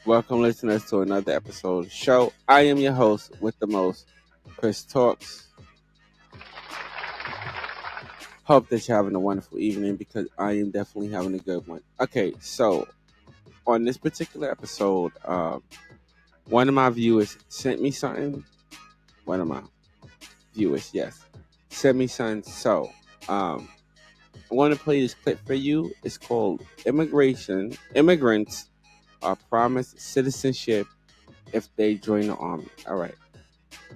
Welcome, listeners, to another episode of the show. I am your host with the most, Chris Talks. Hope that you're having a wonderful evening because I am definitely having a good one. Okay, so on this particular episode, one of my viewers sent me something. One of my viewers, yes, sent me something. So, I want to play this clip for you. It's called Immigrants are promised citizenship if they join the army. All right.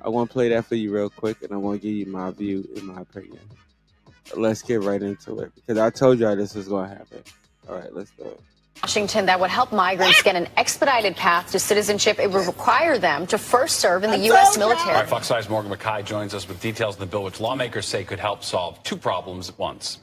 I want to play that for you real quick, and I want to give you my view and my opinion. Let's get right into it, because I told y'all this was going to happen. All right, let's do it. Washington that would help migrants get an expedited path to citizenship. It would require them to first serve in the U.S. military. All right, Fox 5's Morgan McKay joins us with details of the bill, which lawmakers say could help solve two problems at once.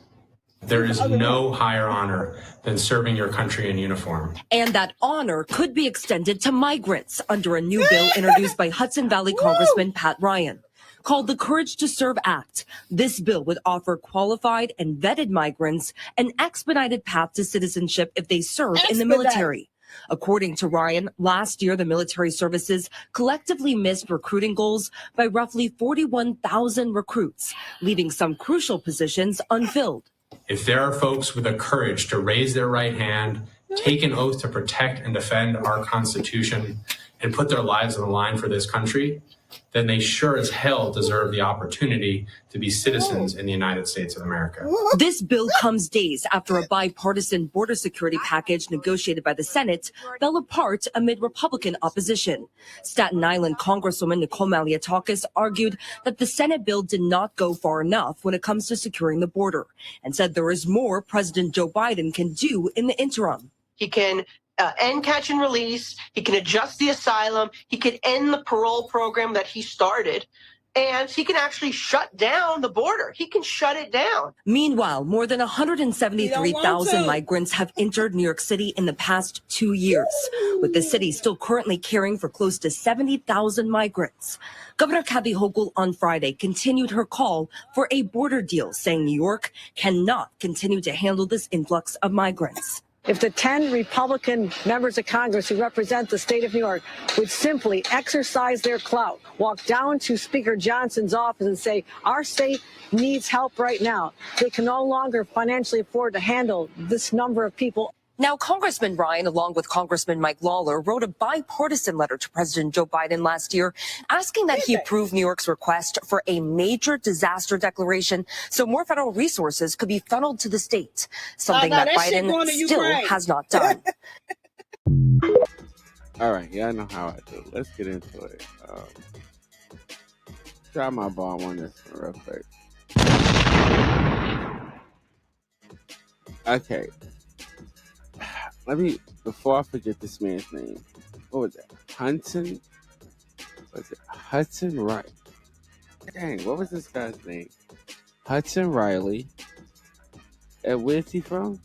There is no higher honor than serving your country in uniform. And that honor could be extended to migrants under a new bill introduced by Hudson Valley Congressman Pat Ryan. Called the Courage to Serve Act, this bill would offer qualified and vetted migrants an expedited path to citizenship if they serve in the military. According to Ryan, last year, the military services collectively missed recruiting goals by roughly 41,000 recruits, leaving some crucial positions unfilled. If there are folks with the courage to raise their right hand, take an oath to protect and defend our Constitution, and put their lives on the line for this country, then they sure as hell deserve the opportunity to be citizens in the United States of America. This bill comes days after a bipartisan border security package negotiated by the Senate fell apart amid Republican opposition. Staten Island Congresswoman Nicole Malliotakis argued that the Senate bill did not go far enough when it comes to securing the border, and said there is more President Joe Biden can do in the interim. He can end catch and release. He can adjust the asylum. He can end the parole program that he started. And he can actually shut down the border. He can shut it down. Meanwhile, more than 173,000 migrants have entered New York City in the past 2 years, with the city still currently caring for close to 70,000 migrants. Governor Kathy Hochul on Friday continued her call for a border deal, saying New York cannot continue to handle this influx of migrants. If the 10 Republican members of Congress who represent the state of New York would simply exercise their clout, walk down to Speaker Johnson's office and say, our state needs help right now. They can no longer financially afford to handle this number of people. Now, Congressman Ryan, along with Congressman Mike Lawler, wrote a bipartisan letter to President Joe Biden last year asking that he approve New York's request for a major disaster declaration so more federal resources could be funneled to the state, something that Biden still has not done. All right, yeah, I know how I do. Let's get into it. Try my bomb on this one real quick. Okay. Before I forget this man's name, what was that? Hudson Riley. Dang, what was this guy's name? Hudson Riley. And where's he from?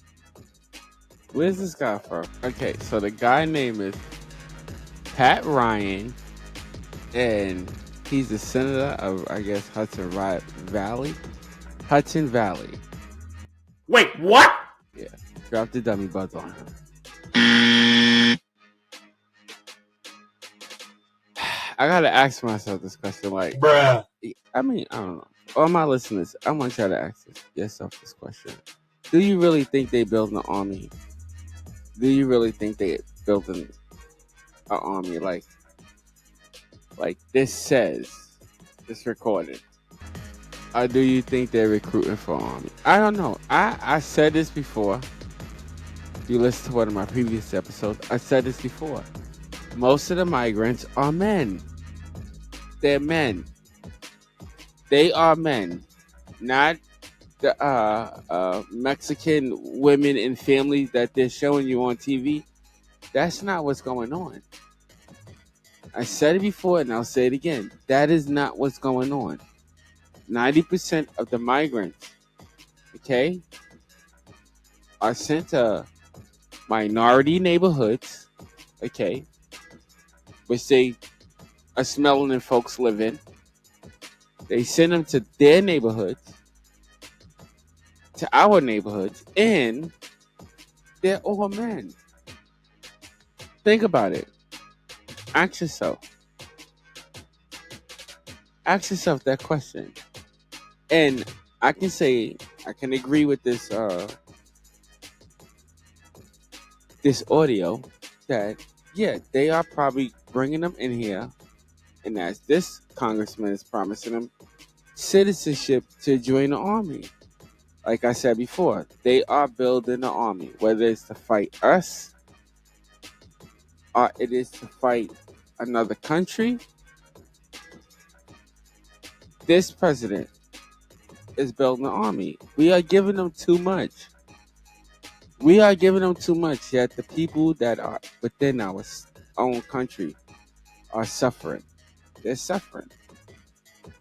Where's this guy from? Okay, so the guy's name is Pat Ryan, and he's the senator of, I guess, Hudson Valley. Wait, what? Yeah, drop the dummy buzz on him. I gotta ask myself this question, like, Bruh. I mean, I don't know. All my listeners, I want y'all to ask yourself this question. Do you really think they building an army? Do you really think they building an army like this says, it's recorded? Or do you think they're recruiting for an army? I don't know. I said this before. If you listen to one of my previous episodes, I said this before. Most of the migrants are men. They're men. They are men, not the Mexican women and families that they're showing you on TV. That's not what's going on. I said it before and I'll say it again. That is not what's going on. 90% of the migrants, okay, are sent to minority neighborhoods, okay, which they are smelling and folks live in. They send them to their neighborhoods, to our neighborhoods, and they're all men. Think about it. Ask yourself. Ask yourself that question. And I can agree with this audio that, yeah, they are probably bringing them in here. And as this congressman is promising them citizenship to join the army. Like I said before, they are building the army, whether it's to fight us or it is to fight another country. This president is building an army. We are giving them too much. Yet the people that are within our own country are suffering. They're suffering.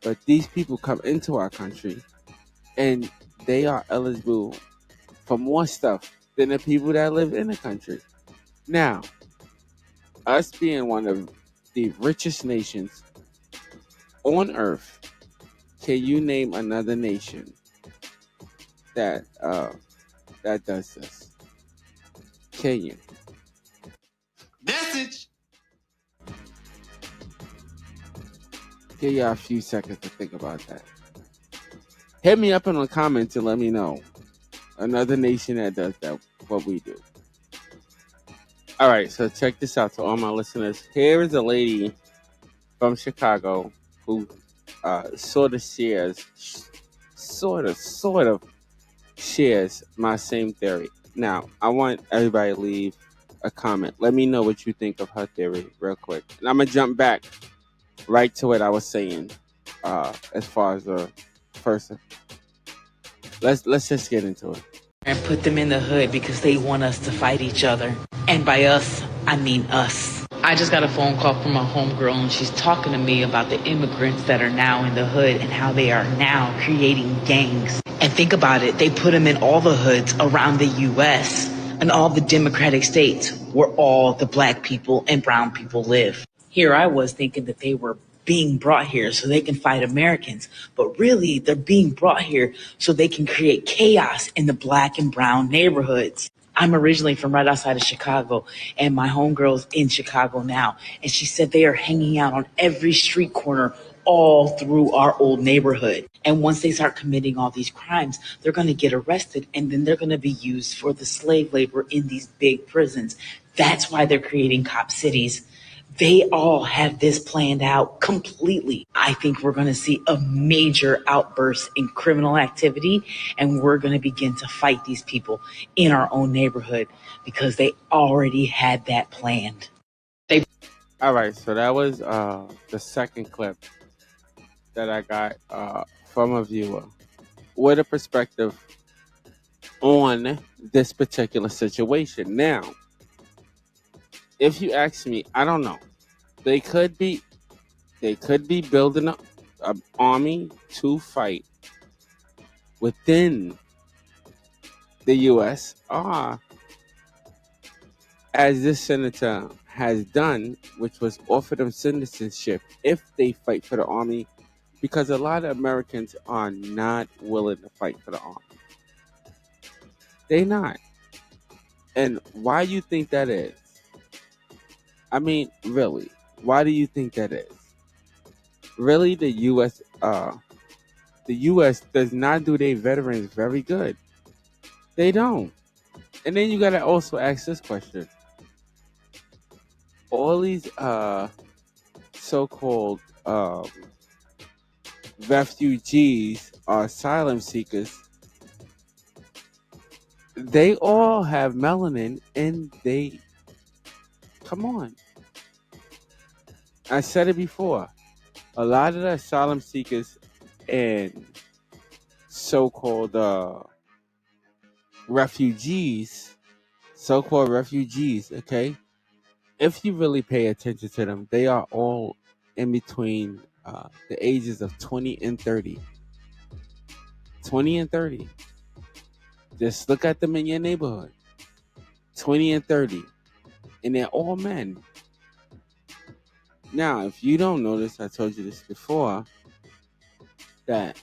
But these people come into our country and they are eligible for more stuff than the people that live in the country. Now, us being one of the richest nations on earth, can you name another nation that does this? Can you? Message. Give y'all a few seconds to think about that. Hit me up in the comments and let me know another nation that does that, what we do. All right, so check this out to all my listeners. Here is a lady from Chicago who sort of shares my same theory. Now, I want everybody to leave a comment. Let me know what you think of her theory real quick. And I'm going to jump back right to what I was saying as far as the person. Let's just get into it. And put them in the hood because they want us to fight each other. And by us, I mean us. I just got a phone call from my homegirl and she's talking to me about the immigrants that are now in the hood and how they are now creating gangs. And think about it, they put them in all the hoods around the U.S. and all the democratic states where all the black people and brown people live. Here I was thinking that they were being brought here so they can fight Americans, but really they're being brought here so they can create chaos in the black and brown neighborhoods. I'm originally from right outside of Chicago, and my homegirl's in Chicago now, and she said they are hanging out on every street corner all through our old neighborhood. And once they start committing all these crimes, they're going to get arrested, and then they're going to be used for the slave labor in these big prisons. That's why they're creating cop cities. They all have this planned out completely. I think we're going to see a major outburst in criminal activity, and we're going to begin to fight these people in our own neighborhood because they already had that planned. All right, so that was the second clip that I got from a viewer with a perspective on this particular situation. Now, if you ask me, I don't know. They could be building an army to fight within the U.S. or as this senator has done, which was offer them citizenship if they fight for the army, because a lot of Americans are not willing to fight for the army. They not. And why you think that is? I mean, really, why do you think that is? Really, the U.S. does not do their veterans very good. They don't. And then you gotta also ask this question: all these so-called refugees or asylum seekers, they all have melanin, and they come on. I said it before. A lot of the asylum seekers and so-called refugees, okay? If you really pay attention to them, they are all in between the ages of 20 and 30. 20 and 30. Just look at them in your neighborhood. 20 and 30. And they're all men. Now, if you don't notice, I told you this before, that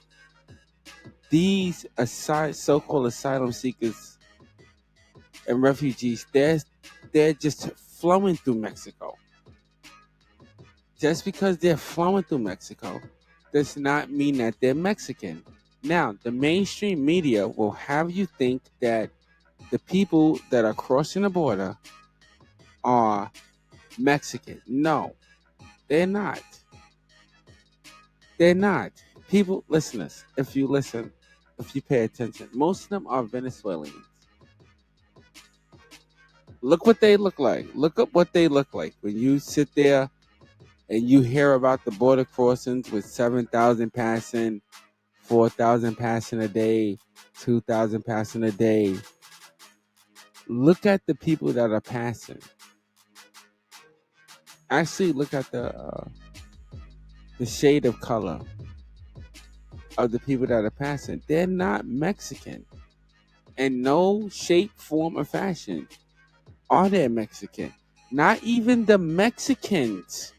these so-called asylum seekers and refugees, they're just flowing through Mexico. Just because they're flowing through Mexico does not mean that they're Mexican. Now, the mainstream media will have you think that the people that are crossing the border are Mexican. No, they're not. They're not. People, listeners, if you listen, if you pay attention, most of them are Venezuelans. Look what they look like. Look up what they look like when you sit there and you hear about the border crossings with 7,000 passing, 4,000 passing a day, 2,000 passing a day. Look at the people that are passing. Actually, look at the shade of color of the people that are passing. They're not Mexican. In no shape, form, or fashion are they Mexican. Not even the Mexicans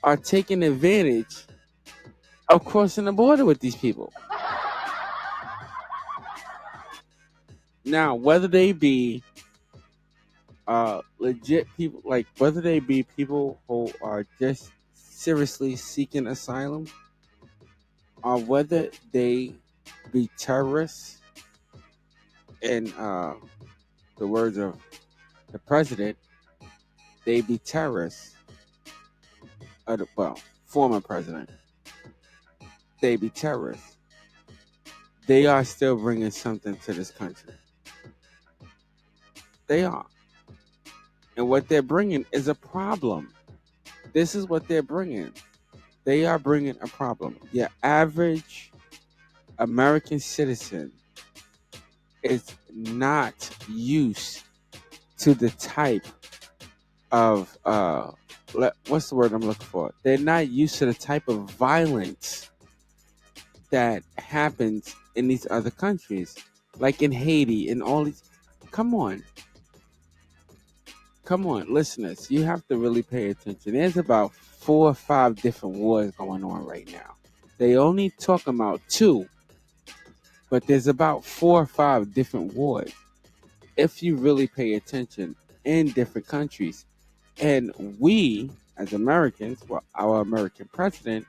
are taking advantage of crossing the border with these people. Now, whether they be legit people, like whether they be people who are just seriously seeking asylum, or whether they be terrorists, in the words of the president, they be terrorists. Well, former president, they be terrorists. They are still bringing something to this country. They are. And what they're bringing is a problem. This is what they're bringing. They are bringing a problem. Your average American citizen is not used to the type of, what's the word I'm looking for? They're not used to the type of violence that happens in these other countries, like in Haiti and all these. Come on, listeners, you have to really pay attention. There's about 4 or 5 different wars going on right now. They only talk about 2, but there's about 4 or 5 different wars. If you really pay attention in different countries, and we as Americans, well, our American president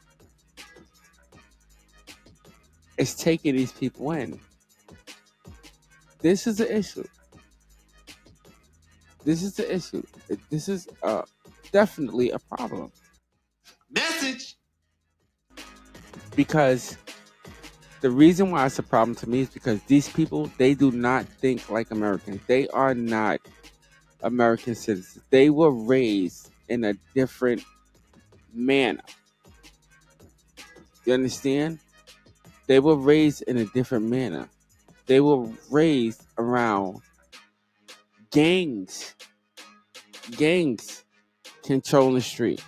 is taking these people in. This is the issue. This is the issue. This is definitely a problem. Message. Because the reason why it's a problem to me is because these people, they do not think like Americans. They are not American citizens. They were raised in a different manner. You understand? They were raised in a different manner. They were raised around gangs controlling the street.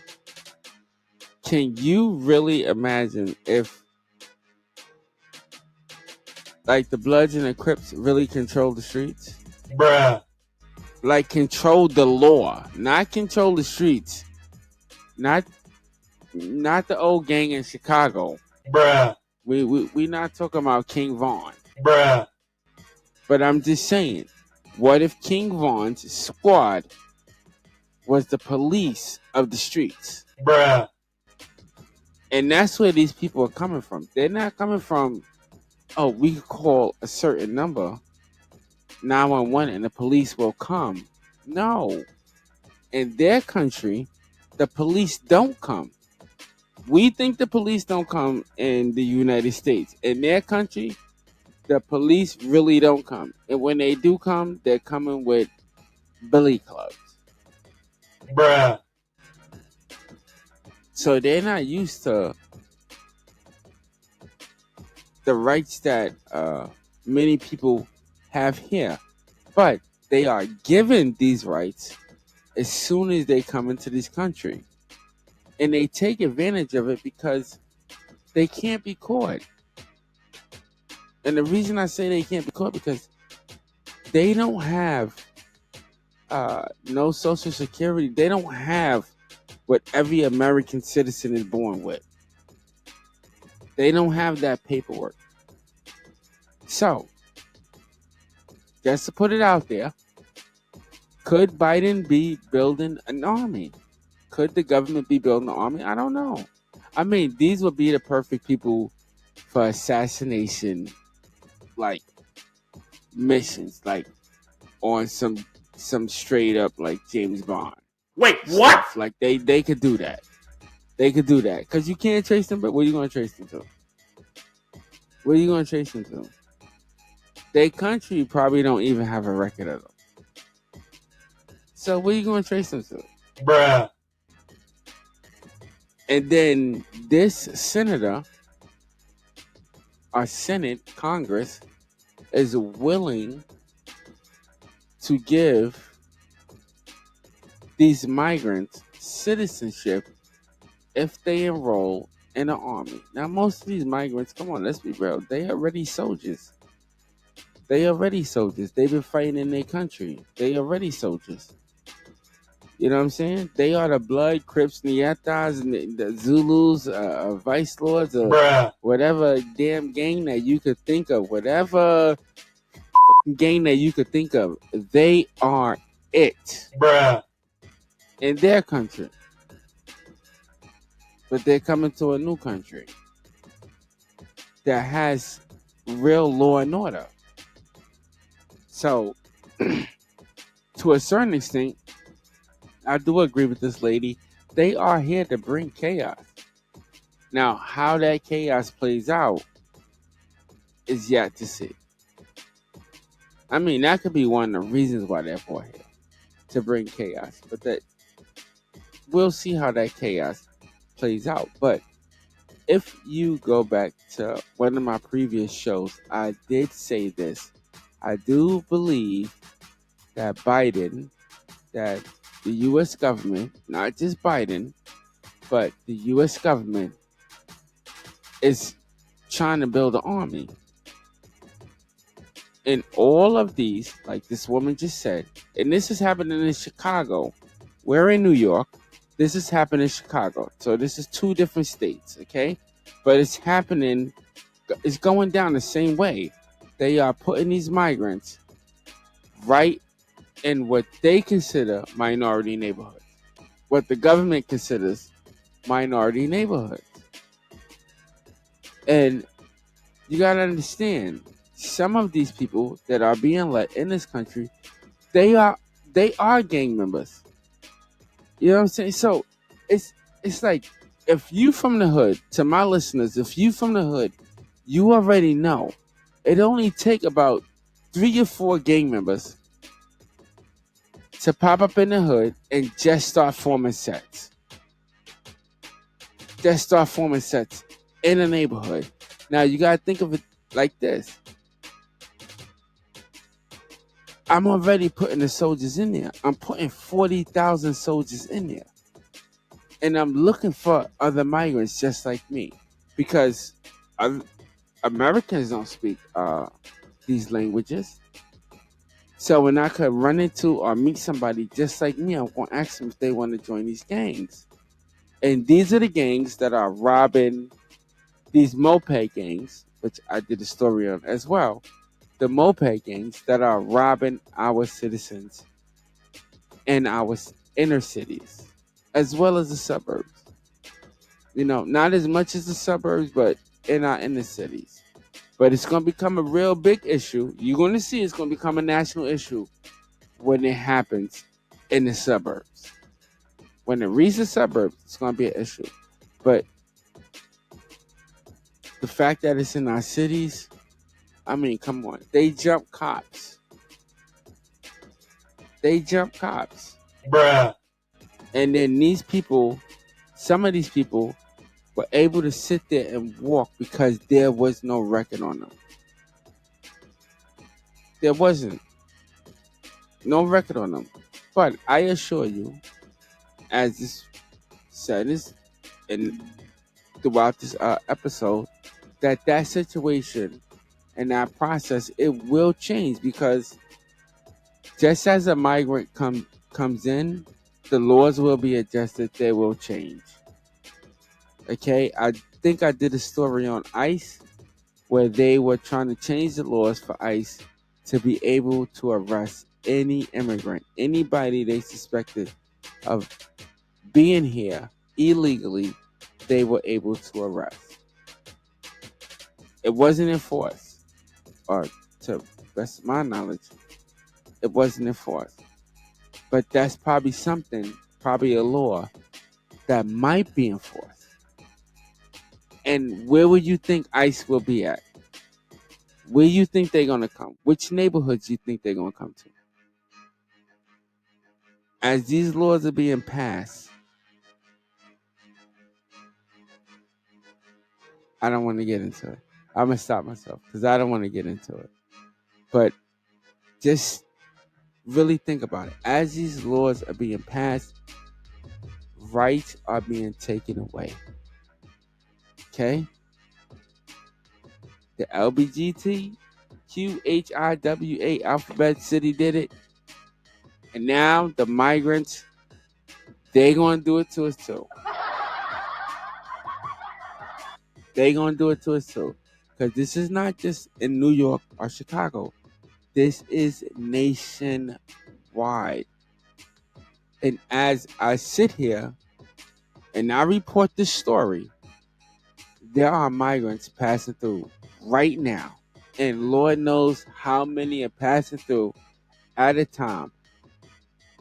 Can you really imagine if, like, the Bloods and the Crips really control the streets? Bruh. Like, control the law, not control the streets. Not the old gang in Chicago. Bruh. We not talking about King Von. Bruh. But I'm just saying, what if King Von's squad was the police of the streets? Bruh. And that's where these people are coming from. They're not coming from, oh, we call a certain number, 911, and the police will come. No. In their country, the police don't come. We think the police don't come in the United States. In their country, the police really don't come. And when they do come, they're coming with billy clubs. Bruh. So they're not used to the rights that many people have here. But they are given these rights as soon as they come into this country. And they take advantage of it because they can't be caught. And the reason I say they can't be caught because they don't have no Social Security. They don't have what every American citizen is born with. They don't have that paperwork. So, just to put it out there, Could Biden be building an army? Could the government be building an army? I don't know. I mean, these would be the perfect people for assassination, like missions, like on some straight up like James Bond. Wait, what? Stuff. Like they could do that. They could do that because you can't trace them. But where you gonna trace them to? Where you gonna trace them to? Their country probably don't even have a record of them. So where you gonna trace them to? Bruh. And then this senator, our Senate, Congress, is willing to give these migrants citizenship if they enroll in the army. Now, most of these migrants, come on, let's be real, they already soldiers. They already soldiers. They've been fighting in their country. They already soldiers. You know what I'm saying? They are the Blood, Crips, Nietas, and the Zulus, Vice Lords, or Bruh. whatever damn gang that you could think of. Whatever gang that you could think of. They are it. Bruh. In their country. But they're coming to a new country that has real law and order. So, to a certain extent, I do agree with this lady. They are here to bring chaos. Now, how that chaos plays out is yet to see. I mean, that could be one of the reasons why they're for here, to bring chaos. But that we'll see how that chaos plays out. But if you go back to one of my previous shows, I did say this. I do believe that Biden, that the U.S. government, not just Biden, but the U.S. government is trying to build an army. And all of these, like this woman just said, and this is happening in Chicago. We're in New York. This is happening in Chicago. So this is two different states, okay? But it's happening, it's going down the same way. They are putting these migrants right in what they consider minority neighborhoods, what the government considers minority neighborhoods. And you got to understand, some of these people that are being let in this country, they are gang members. You know what I'm saying? So it's like, if you from the hood, to my listeners, if you from the hood, you already know it only take about 3 or 4 gang members to pop up in the hood and just start forming sets. Just start forming sets in a neighborhood. Now you gotta think of it like this. I'm already putting the soldiers in there. I'm putting 40,000 soldiers in there. And I'm looking for other migrants just like me. Because Americans don't speak these languages. So when I could run into or meet somebody just like me, I'm going to ask them if they want to join these gangs. And these are the gangs that are robbing, these moped gangs, which I did a story on as well. The moped gangs that are robbing our citizens in our inner cities, as well as the suburbs. You know, not as much as the suburbs, but in our inner cities. But it's going to become a real big issue. You're going to see it's going to become a national issue when it happens in the suburbs. When it reaches the suburbs, it's going to be an issue. But the fact that it's in our cities, I mean, come on. They jump cops. They jump cops. Bruh. And then these people, some of these people were able to sit there and walk because there was no record on them. There wasn't. No record on them. But I assure you, as this said is in throughout this episode, that situation and that process, it will change, because just as a migrant comes in, the laws will be adjusted. They will change. Okay, I think I did a story on ICE where they were trying to change the laws for ICE to be able to arrest any immigrant, anybody they suspected of being here illegally, they were able to arrest. It wasn't enforced, or to best of my knowledge, it wasn't enforced. But that's probably a law that might be enforced. And where would you think ICE will be at? Where you think they're going to come? Which neighborhoods you think they're going to come to? As these laws are being passed, I don't want to get into it. I'm going to stop myself because I don't want to get into it. But just really think about it. As these laws are being passed, rights are being taken away. Okay? The LBGTQHIWA alphabet city did it. And now the migrants, they going to do it to us too. They going to do it to us too. Because this is not just in New York or Chicago. This is nationwide. And as I sit here and I report this story, there are migrants passing through right now. And Lord knows how many are passing through at a time.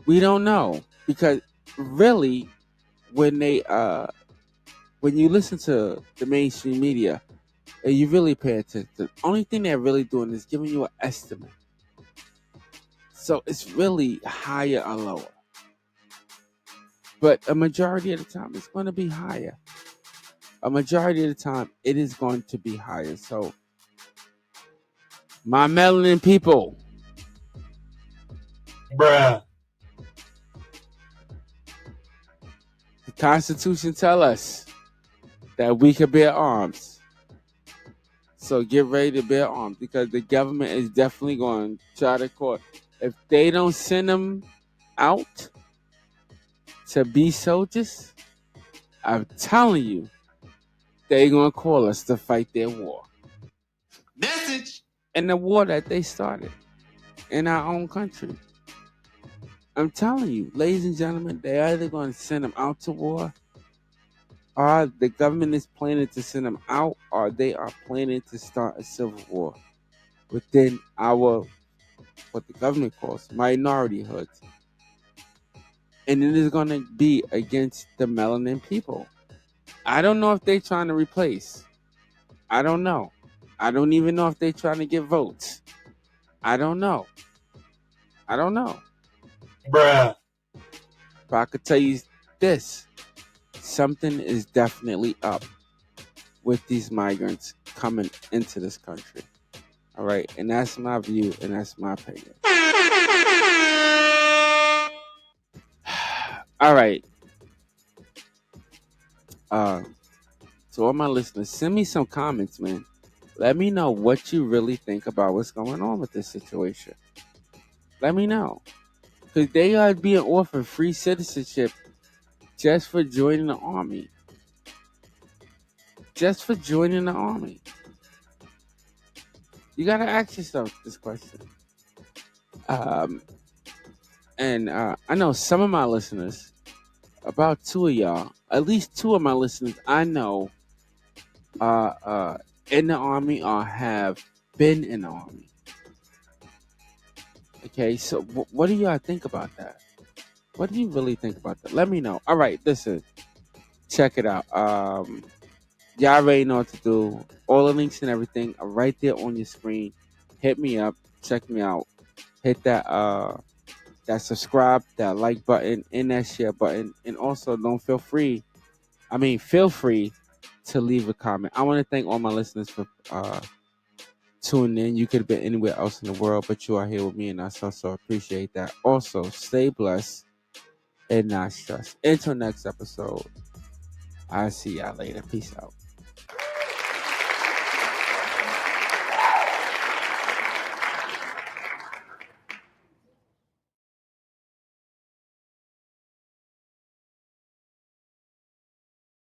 We don't know. Because really, when you listen to the mainstream media and you really pay attention, the only thing they're really doing is giving you an estimate. So it's really higher or lower. But a majority of the time, it's going to be higher. A majority of the time, it is going to be higher. So, my melanin people, Bruh. the Constitution tells us that we can bear arms. So get ready to bear arms because the government is definitely going to try to court. If they don't send them out to be soldiers, I'm telling you, they're going to call us to fight their war. Message. And the war that they started in our own country. I'm telling you, ladies and gentlemen, they're either going to send them out to war, or the government is planning to send them out, or they are planning to start a civil war within our, what the government calls, minority hoods. And it is going to be against the melanin people. I don't know if they're trying to replace. I don't know. I don't even know if they're trying to get votes. I don't know. Bruh. But I could tell you this. Something is definitely up with these migrants coming into this country. All right. And that's my view and that's my opinion. All right. To all my listeners, send me some comments, man. Let me know what you really think about what's going on with this situation. Let me know. Because they are being offered free citizenship just for joining the army. Just for joining the army. You got to ask yourself this question. And I know some of my listeners, about two of y'all, at least two of my listeners I know are in the army or have been in the army. Okay, so what do y'all think about that? What do you really think about that? Let me know. All right, listen. Check it out. Y'all already know what to do. All the links and everything are right there on your screen. Hit me up. Check me out. Hit that subscribe, that like button, and that share button. And also feel free to leave a comment. I want to thank all my listeners for tuning in. You could have been anywhere else in the world, but you are here with me, and I so appreciate that. Also, stay blessed and not stressed. Until next episode, I'll see y'all later. Peace out.